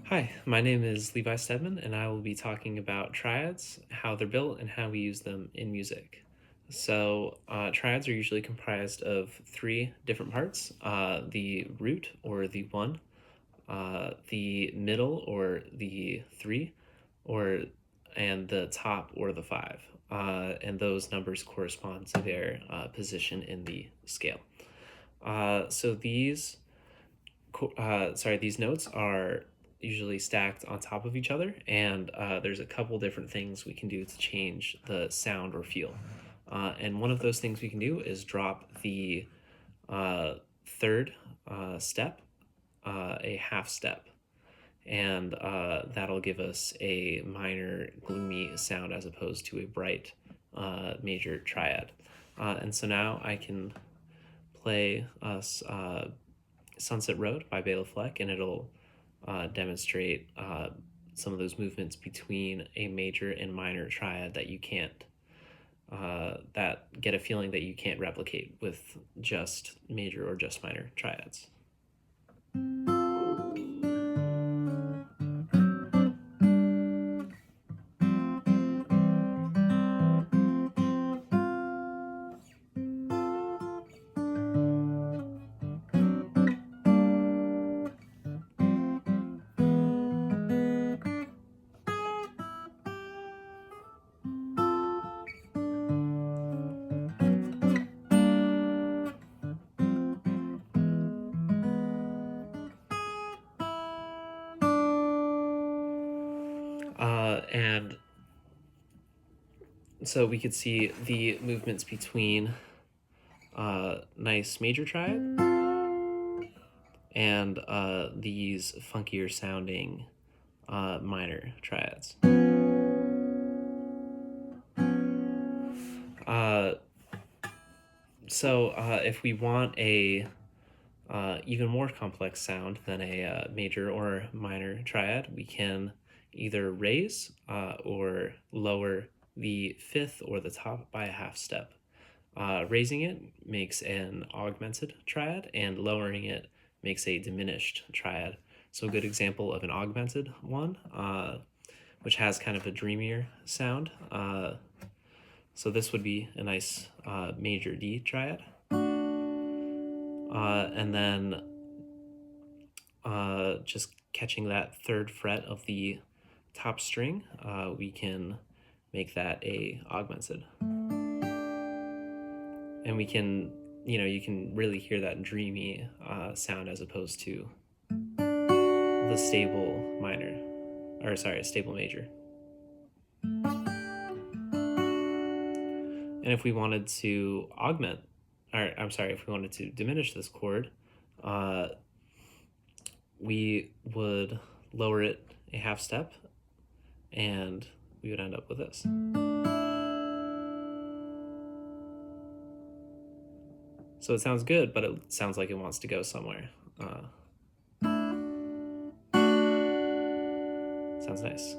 Hi, my name is Levi Steadman, and I will be talking about triads, how they're built, and how we use them in music. Triads are usually comprised of three different parts: the root or the one, the middle or the three, or and the top or the five. And those numbers correspond to their position in the scale. These notes are usually stacked on top of each other, and there's a couple different things we can do to change the sound or feel. And one of those things we can do is drop the third step a half step, and that'll give us a minor gloomy sound as opposed to a bright major triad. And so now I can play us Sunset Road by Bela Fleck, and it'll demonstrate some of those movements between a major and minor triad that you can't, that get a feeling that you can't replicate with just major or just minor triads. And so we could see the movements between nice major triad and these funkier sounding minor triads. Uh, if we want a even more complex sound than a major or minor triad, we can either raise or lower the fifth or the top by a half step. Raising it makes an augmented triad, and lowering it makes a diminished triad. So a good example of an augmented one, which has kind of a dreamier sound. So this would be a nice major D triad. And then just catching that third fret of the top string, we can make that a augmented. And we can, you can really hear that dreamy sound as opposed to the stable minor, or sorry, stable major. And if we wanted to augment, or I'm sorry, if we wanted to diminish this chord, we would lower it a half step, and we would end up with this. So it sounds good, but it sounds like it wants to go somewhere. Sounds nice.